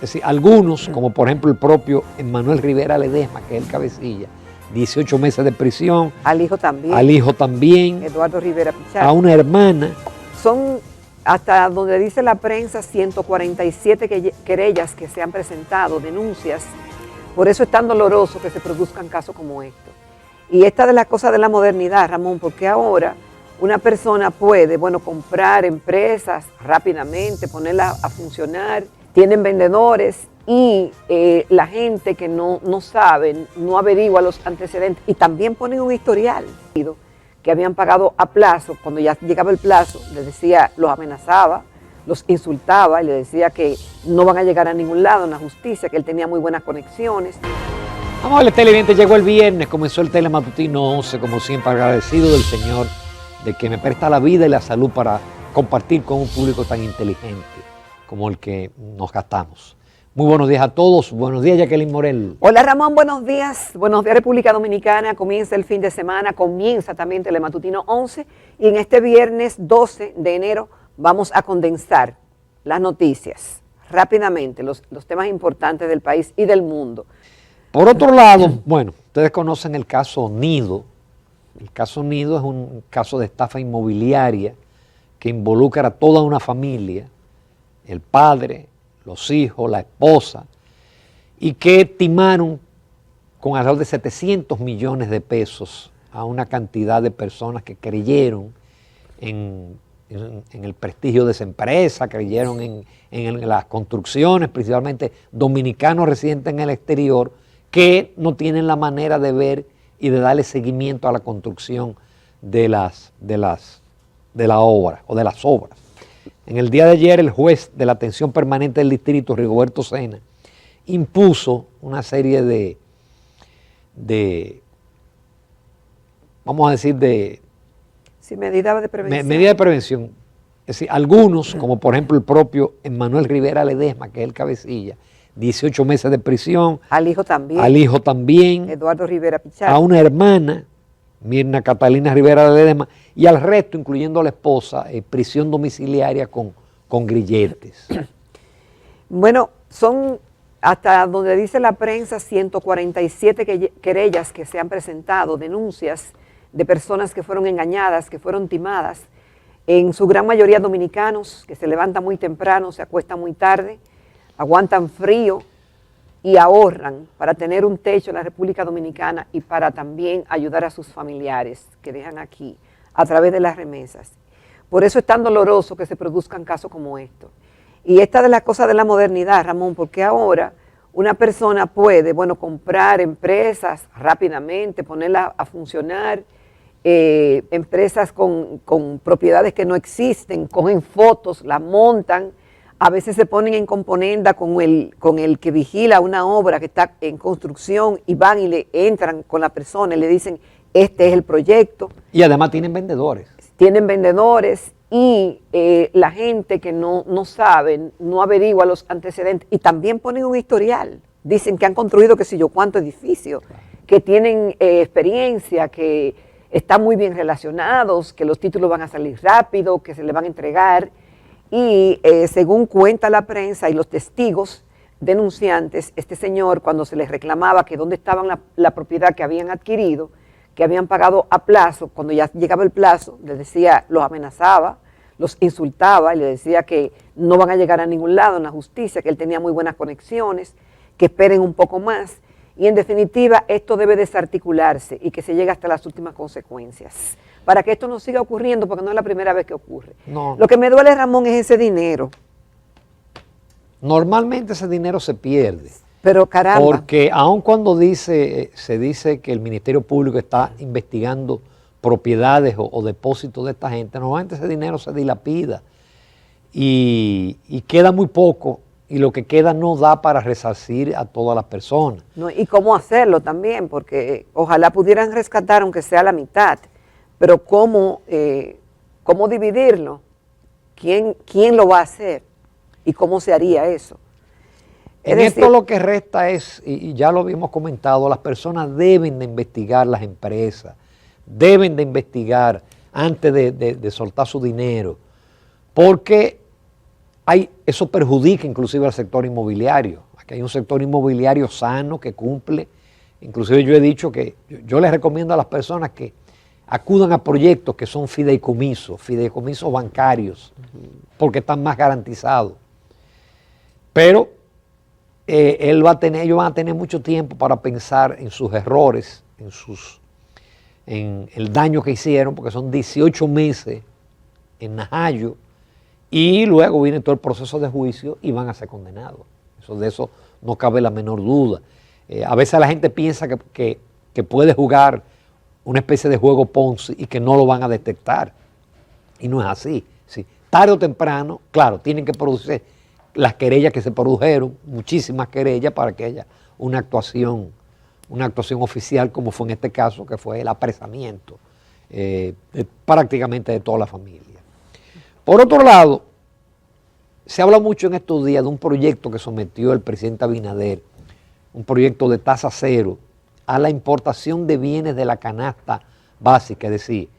Es decir, algunos, como por ejemplo el propio Emmanuel Rivera Ledesma, que es el cabecilla, 18 meses de prisión. Al hijo también. Al hijo también. Eduardo Rivera Pichar. A una hermana. Son, hasta donde dice la prensa, 147 querellas que se han presentado, denuncias. Por eso es tan doloroso que se produzcan casos como estos. Y esta de las cosas de la modernidad, Ramón, porque ahora una persona puede, comprar empresas rápidamente, ponerlas a funcionar, tienen vendedores y la gente que no sabe, no averigua los antecedentes y también ponen un historial que habían pagado a plazo. Cuando ya llegaba el plazo, les decía, los amenazaba, los insultaba y les decía que no van a llegar a ningún lado en la justicia, que él tenía muy buenas conexiones. Vamos a ver, televidente, llegó el viernes, comenzó el Telematutino 11, como siempre agradecido del Señor de que me presta la vida y la salud para compartir con un público tan inteligente como el que nos gastamos. Muy buenos días a todos. Buenos días, Jacqueline Morel. Hola, Ramón. Buenos días. Buenos días, República Dominicana. Comienza el fin de semana, comienza también Telematutino 11 y en este viernes 12 de enero vamos a condensar las noticias rápidamente, los temas importantes del país y del mundo. Por otro lado, ustedes conocen el caso Nido. El caso Nido es un caso de estafa inmobiliaria que involucra a toda una familia, el padre, los hijos, la esposa, y que timaron con alrededor de 700 millones de pesos a una cantidad de personas que creyeron en el prestigio de esa empresa, creyeron en las construcciones, principalmente dominicanos residentes en el exterior, que no tienen la manera de ver y de darle seguimiento a la construcción de la obra o de las obras. En el día de ayer, el juez de la atención permanente del distrito, Rigoberto Sena, impuso una serie vamos a decir, medidas de prevención. Medidas de prevención. Es decir, algunos, como por ejemplo el propio Emmanuel Rivera Ledesma, que es el cabecilla, 18 meses de prisión. Al hijo también. Al hijo también. Eduardo Rivera Pichar. A una hermana, Mirna Catalina Rivera Ledesma, y al resto, incluyendo a la esposa, prisión domiciliaria con grilletes. Bueno, son, hasta donde dice la prensa, 147 querellas que se han presentado, denuncias de personas que fueron engañadas, que fueron timadas, en su gran mayoría dominicanos, que se levantan muy temprano, se acuestan muy tarde, aguantan frío y ahorran para tener un techo en la República Dominicana y para también ayudar a sus familiares que dejan aquí a través de las remesas. Por eso es tan doloroso que se produzcan casos como estos. Y esta de las cosas de la modernidad, Ramón, porque ahora una persona puede, comprar empresas rápidamente, ponerlas a funcionar, empresas con propiedades que no existen, cogen fotos, las montan, a veces se ponen en componenda con el que vigila una obra que está en construcción y van y le entran con la persona y le dicen, este es el proyecto. Y además tienen vendedores. Tienen vendedores y la gente que no sabe, no averigua los antecedentes y también ponen un historial. Dicen que han construido qué sé yo cuánto edificio, que tienen experiencia, que están muy bien relacionados, que los títulos van a salir rápido, que se les van a entregar. Y según cuenta la prensa y los testigos denunciantes, este señor, cuando se les reclamaba que dónde estaban la propiedad que habían adquirido, que habían pagado a plazo, cuando ya llegaba el plazo, les decía, los amenazaba, los insultaba y les decía que no van a llegar a ningún lado en la justicia, que él tenía muy buenas conexiones, que esperen un poco más. Y en definitiva, esto debe desarticularse y que se llegue hasta las últimas consecuencias, para que esto no siga ocurriendo, porque no es la primera vez que ocurre. No. Lo que me duele, Ramón, es ese dinero. Normalmente ese dinero se pierde. Pero caramba. Porque aun cuando se dice que el Ministerio Público está investigando propiedades o depósitos de esta gente, normalmente ese dinero se dilapida y queda muy poco. Y lo que queda no da para resarcir a todas las personas. No, y cómo hacerlo también, porque ojalá pudieran rescatar aunque sea la mitad, pero cómo dividirlo, quién lo va a hacer y cómo se haría eso. En esto lo que resta es, y ya lo habíamos comentado, las personas deben de investigar las empresas, deben de investigar antes de soltar su dinero, porque eso perjudica inclusive al sector inmobiliario. Aquí hay un sector inmobiliario sano que cumple. Inclusive yo he dicho que yo les recomiendo a las personas que acudan a proyectos que son fideicomisos bancarios, porque están más garantizados. Pero ellos van a tener mucho tiempo para pensar en sus errores, en el daño que hicieron, porque son 18 meses en Najayo, y luego viene todo el proceso de juicio y van a ser condenados. De eso no cabe la menor duda. A veces la gente piensa que puede jugar una especie de juego Ponzi y que no lo van a detectar. Y no es así. Sí. Tarde o temprano, claro, tienen que producir las querellas que se produjeron, muchísimas querellas para que haya una actuación oficial, como fue en este caso, que fue el apresamiento prácticamente de toda la familia. Por otro lado, se habla mucho en estos días de un proyecto que sometió el presidente Abinader, un proyecto de tasa cero a la importación de bienes de la canasta básica, es decir,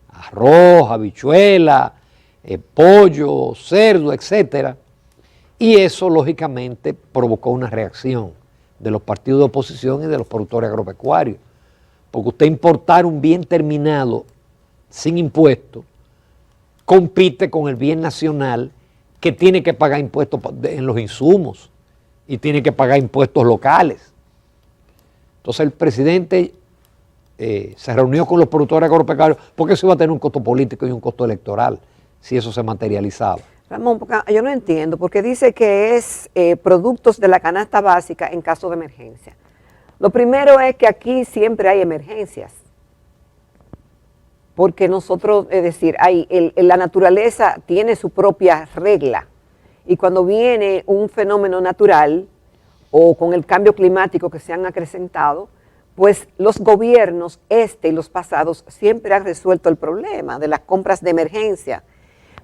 arroz, habichuela, pollo, cerdo, etcétera. Y eso, lógicamente, provocó una reacción de los partidos de oposición y de los productores agropecuarios. Porque usted importar un bien terminado sin impuesto compite con el bien nacional que tiene que pagar impuestos en los insumos y tiene que pagar impuestos locales. Entonces el presidente se reunió con los productores agropecuarios porque eso iba a tener un costo político y un costo electoral si eso se materializaba. Ramón, yo no entiendo, porque dice que es productos de la canasta básica en caso de emergencia. Lo primero es que aquí siempre hay emergencias, porque nosotros, es decir, la naturaleza tiene su propia regla, y cuando viene un fenómeno natural o con el cambio climático que se han acrecentado, pues los gobiernos, y los pasados, siempre han resuelto el problema de las compras de emergencia.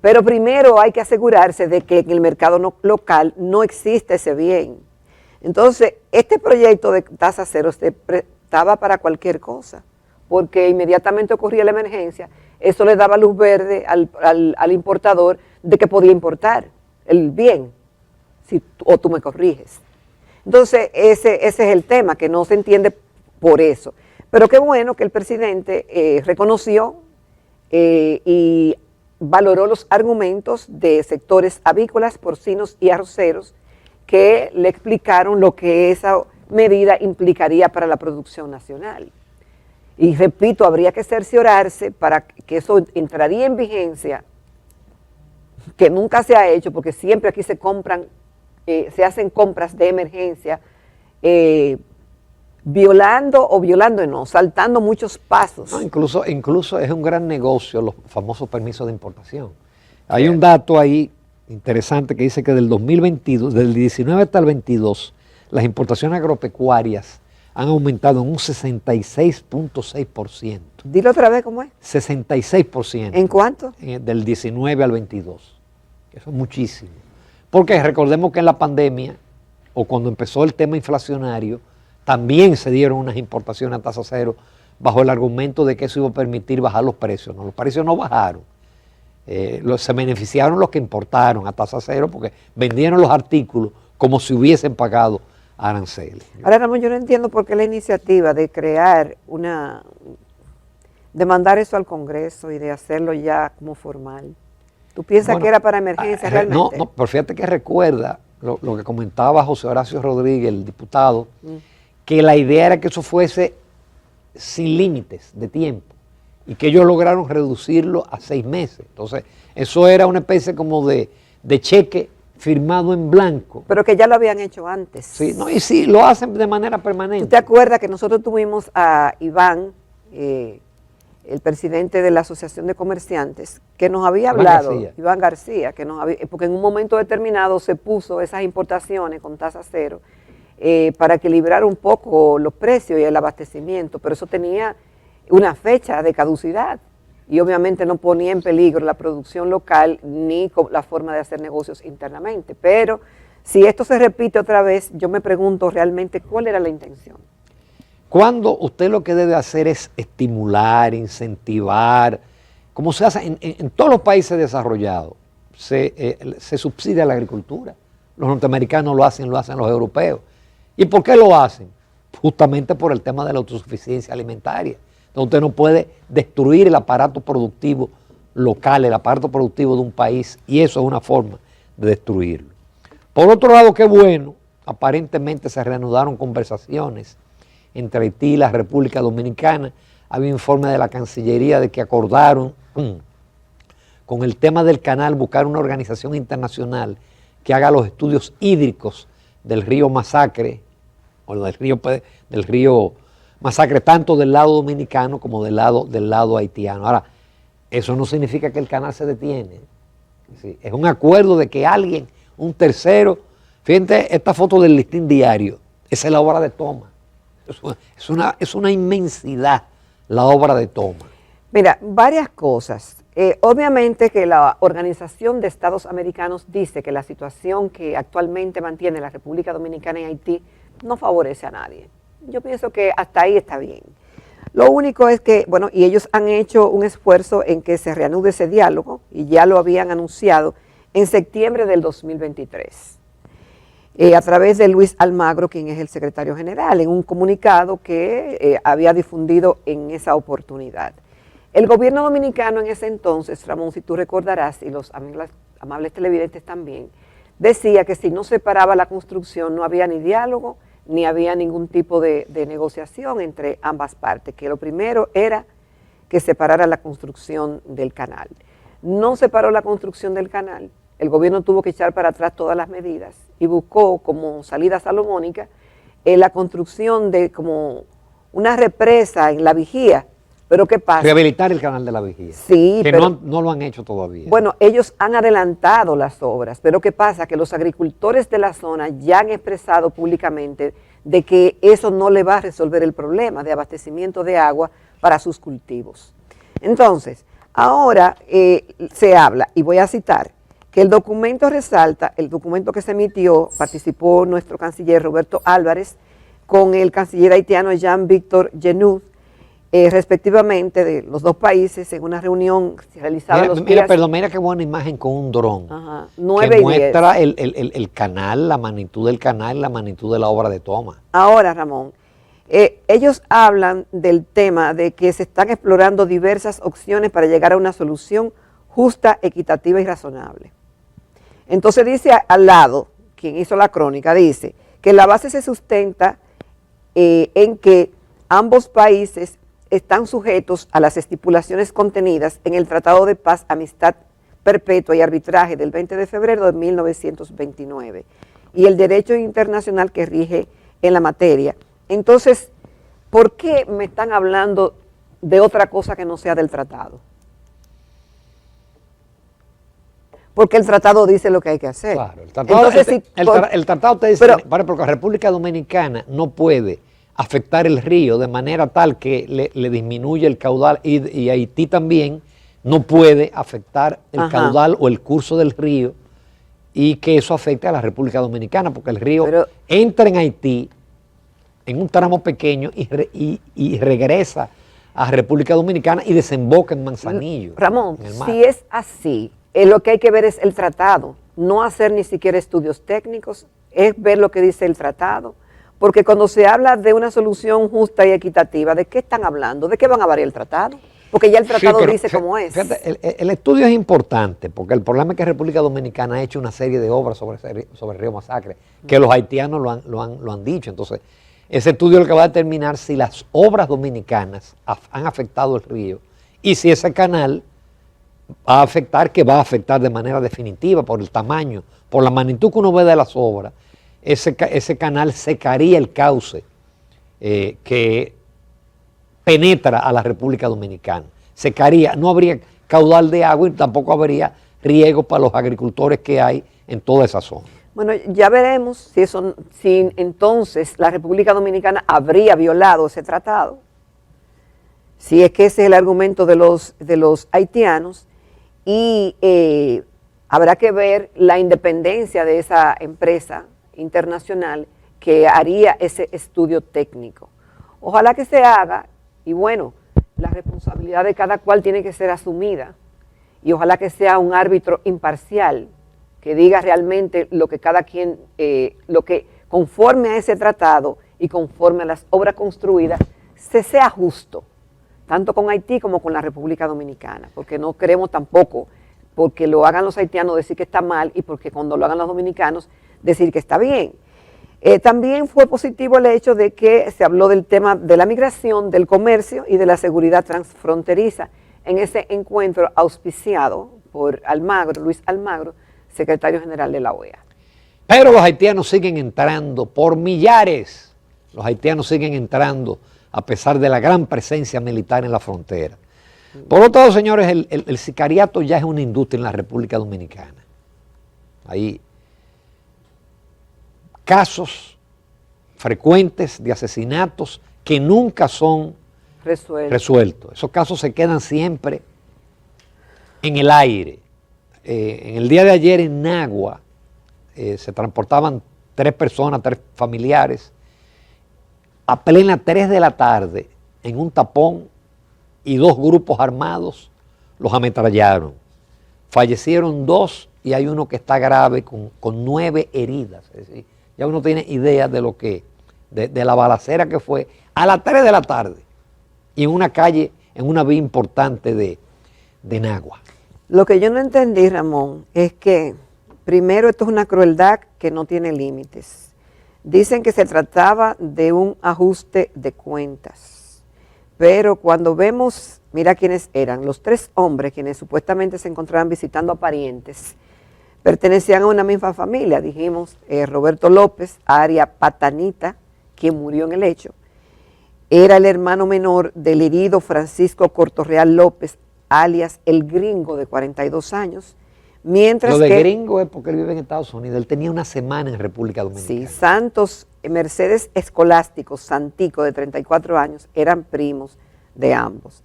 Pero primero hay que asegurarse de que en el mercado local no existe ese bien. Entonces, este proyecto de tasa cero se prestaba para cualquier cosa, porque inmediatamente ocurría la emergencia, eso le daba luz verde al importador de que podía importar el bien, o tú me corriges. Entonces, ese es el tema, que no se entiende por eso. Pero qué bueno que el presidente reconoció y valoró los argumentos de sectores avícolas, porcinos y arroceros que le explicaron lo que esa medida implicaría para la producción nacional. Y repito, habría que cerciorarse para que eso entraría en vigencia, que nunca se ha hecho, porque siempre aquí se hacen compras de emergencia, saltando muchos pasos. No, incluso es un gran negocio los famosos permisos de importación. Hay un dato ahí interesante que dice que del 2022, del 19 hasta el 22, las importaciones agropecuarias han aumentado en un 66.6%. Dilo otra vez, ¿cómo es? 66%. ¿En cuánto? Del 19 al 22. Eso es muchísimo. Porque recordemos que en la pandemia, o cuando empezó el tema inflacionario, también se dieron unas importaciones a tasa cero bajo el argumento de que eso iba a permitir bajar los precios. No, los precios no bajaron. Se beneficiaron los que importaron a tasa cero porque vendieron los artículos como si hubiesen pagado aranceles. Ahora, Ramón, yo no entiendo por qué la iniciativa de de mandar eso al Congreso y de hacerlo ya como formal. ¿Tú piensas que era para emergencia realmente? No, pero fíjate que recuerda lo que comentaba José Horacio Rodríguez, el diputado, que la idea era que eso fuese sin límites de tiempo y que ellos lograron reducirlo a 6 meses. Entonces, eso era una especie como de cheque firmado en blanco. Pero que ya lo habían hecho antes. Sí, no, y sí, lo hacen de manera permanente. ¿Tú te acuerdas que nosotros tuvimos a Iván, el presidente de la Asociación de Comerciantes, que nos había hablado, Iván García, porque en un momento determinado se puso esas importaciones con tasa cero para equilibrar un poco los precios y el abastecimiento, pero eso tenía una fecha de caducidad y obviamente no ponía en peligro la producción local ni la forma de hacer negocios internamente. Pero si esto se repite otra vez, yo me pregunto realmente cuál era la intención. Cuando usted lo que debe hacer es estimular, incentivar, como se hace en todos los países desarrollados, se subsidia la agricultura. Los norteamericanos lo hacen los europeos. ¿Y por qué lo hacen? Justamente por el tema de la autosuficiencia alimentaria. Entonces usted no puede destruir el aparato productivo local, el aparato productivo de un país, y eso es una forma de destruirlo. Por otro lado, qué bueno, aparentemente se reanudaron conversaciones entre Haití y la República Dominicana. Había informe de la Cancillería de que acordaron con el tema del canal buscar una organización internacional que haga los estudios hídricos del río Masacre, o del río Masacre, tanto del lado dominicano como del lado haitiano. Ahora, eso no significa que el canal se detiene. Sí, es un acuerdo de que alguien, un tercero, fíjense esta foto del Listín Diario, esa es la obra de Toma. Es una inmensidad la obra de Toma. Mira, varias cosas. Obviamente que la Organización de Estados Americanos dice que la situación que actualmente mantiene la República Dominicana y Haití no favorece a nadie. Yo pienso que hasta ahí está bien. Lo único es que, bueno, y ellos han hecho un esfuerzo en que se reanude ese diálogo, y ya lo habían anunciado en septiembre del 2023, a través de Luis Almagro, quien es el secretario general, en un comunicado que había difundido en esa oportunidad. El gobierno dominicano en ese entonces, Ramón, si tú recordarás, y los amables televidentes también, decía que si no se paraba la construcción no había ni diálogo, ni había ningún tipo de negociación entre ambas partes, que lo primero era que se parara la construcción del canal. No se paró la construcción del canal, el gobierno tuvo que echar para atrás todas las medidas y buscó como salida salomónica la construcción de como una represa en La Vigía. Pero ¿qué pasa? Rehabilitar el canal de La Vigía. Sí, que pero no lo han hecho todavía. Bueno, ellos han adelantado las obras, pero ¿qué pasa? Que los agricultores de la zona ya han expresado públicamente de que eso no le va a resolver el problema de abastecimiento de agua para sus cultivos. Entonces, ahora se habla, y voy a citar, que el documento resalta, el documento que se emitió, participó nuestro canciller Roberto Álvarez con el canciller haitiano Jean-Victor Genud, respectivamente de los dos países en una reunión realizada los días. Mira qué buena imagen con un dron. Ajá, que muestra el canal, la magnitud del canal, la magnitud de la obra de Toma. Ahora, Ramón, ellos hablan del tema de que se están explorando diversas opciones para llegar a una solución justa, equitativa y razonable. Entonces dice al lado, quien hizo la crónica, dice que la base se sustenta en que ambos países están sujetos a las estipulaciones contenidas en el Tratado de Paz, Amistad Perpetua y Arbitraje del 20 de febrero de 1929 y el derecho internacional que rige en la materia. Entonces, ¿por qué me están hablando de otra cosa que no sea del tratado? Porque el tratado dice lo que hay que hacer. Claro, el tratado, entonces, el tratado te dice, porque la República Dominicana no puede afectar el río de manera tal que le disminuye el caudal y Haití también no puede afectar el caudal o el curso del río y que eso afecte a la República Dominicana porque el río entra en Haití en un tramo pequeño y regresa a República Dominicana y desemboca en Manzanillo. Ramón, si es así, lo que hay que ver es el tratado, no hacer ni siquiera estudios técnicos, es ver lo que dice el tratado. Porque cuando se habla de una solución justa y equitativa, ¿de qué están hablando? ¿De qué van a variar el tratado? Porque ya el tratado dice cómo es. Fíjate, el estudio es importante, porque el problema es que República Dominicana ha hecho una serie de obras sobre el río Masacre, que los haitianos lo han dicho. Entonces, ese estudio es lo que va a determinar si las obras dominicanas han afectado el río y si ese canal va a afectar, que va a afectar de manera definitiva por el tamaño, por la magnitud que uno ve de las obras. Ese canal secaría el cauce que penetra a la República Dominicana. Secaría, no habría caudal de agua y tampoco habría riego para los agricultores que hay en toda esa zona. Bueno, ya veremos si entonces la República Dominicana habría violado ese tratado, si es que ese es el argumento de los haitianos, y habrá que ver la independencia de esa empresa internacional que haría ese estudio técnico. Ojalá que se haga y bueno, la responsabilidad de cada cual tiene que ser asumida y ojalá que sea un árbitro imparcial, que diga realmente lo que cada quien, lo que conforme a ese tratado y conforme a las obras construidas, se sea justo, tanto con Haití como con la República Dominicana, porque no queremos tampoco, porque lo hagan los haitianos, decir que está mal, y porque cuando lo hagan los dominicanos, decir que está bien. También fue positivo el hecho de que se habló del tema de la migración, del comercio y de la seguridad transfronteriza en ese encuentro auspiciado por Almagro, Luis Almagro, secretario general de la OEA. Pero los haitianos siguen entrando por millares. Los haitianos siguen entrando a pesar de la gran presencia militar en la frontera. Por otro lado, señores, el sicariato ya es una industria en la República Dominicana. Hay casos frecuentes de asesinatos que nunca son resueltos. Esos casos se quedan siempre en el aire. En el día de ayer en Nagua se transportaban 3 personas, 3 familiares, a plena 3 de la tarde en un tapón, y 2 grupos armados los ametrallaron. Fallecieron 2 y hay uno que está grave con 9 heridas. Es decir, ya uno tiene idea de lo que, de la balacera que fue a las 3 de la tarde y en una calle, en una vía importante de Nagua. Lo que yo no entendí, Ramón, es que primero esto es una crueldad que no tiene límites. Dicen que se trataba de un ajuste de cuentas. Pero cuando vemos, mira quiénes eran, los 3 hombres quienes supuestamente se encontraban visitando a parientes, pertenecían a una misma familia, dijimos, Roberto López, Aria Patanita, quien murió en el hecho, era el hermano menor del herido Francisco Cortorreal López, alias El Gringo, de 42 años, mientras Lo de Gringo es porque él vive en Estados Unidos, él tenía una semana en República Dominicana. Sí, Santos Mercedes Escolástico, Santico, de 34 años, eran primos de ambos.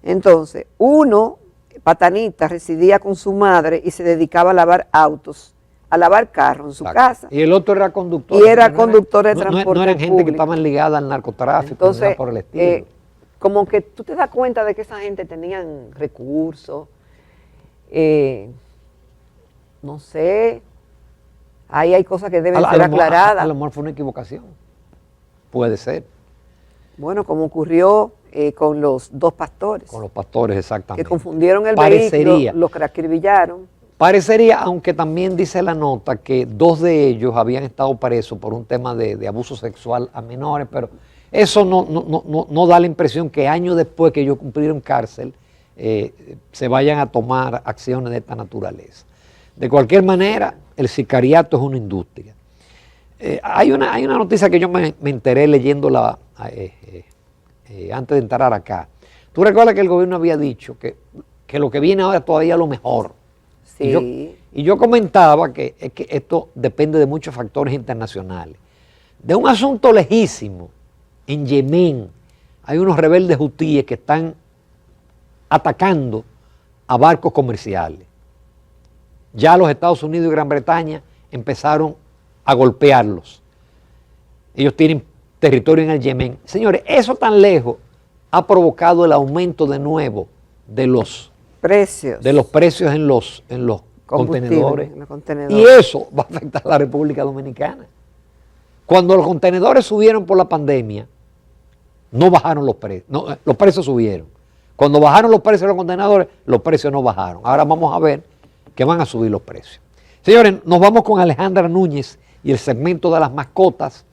Entonces, uno, Patanita, residía con su madre y se dedicaba a lavar autos, a lavar carros en su casa. Y el otro era conductor. Y era conductor de transporte no eran gente público. que estaban ligada al narcotráfico, entonces, ni nada por el estilo. Como que tú te das cuenta de que esa gente tenían recursos, no sé, ahí hay cosas que deben ser aclaradas. A lo mejor fue una equivocación, puede ser. Bueno, como ocurrió con los 2 pastores. Con los pastores, exactamente. Que confundieron el vehículo, los que acribillaron. Parecería, aunque también dice la nota que 2 de ellos habían estado presos por un tema de abuso sexual a menores, pero eso no da la impresión que años después que ellos cumplieron cárcel se vayan a tomar acciones de esta naturaleza. De cualquier manera, el sicariato es una industria. Hay una noticia que yo me enteré leyéndola antes de entrar acá. Tú recuerdas que el gobierno había dicho que lo que viene ahora es todavía lo mejor. Sí. Y yo comentaba que esto depende de muchos factores internacionales. De un asunto lejísimo, en Yemen hay unos rebeldes hutíes que están atacando a barcos comerciales. Ya los Estados Unidos y Gran Bretaña empezaron a golpearlos. Ellos tienen territorio en el Yemen. Señores, eso tan lejos ha provocado el aumento de nuevo de los precios en los contenedores. Y eso va a afectar a la República Dominicana. Cuando los contenedores subieron por la pandemia, no bajaron los precios, los precios subieron. Cuando bajaron los precios de los contenedores, los precios no bajaron. Ahora vamos a ver que van a subir los precios. Señores, nos vamos con Alejandra Núñez y el segmento de las mascotas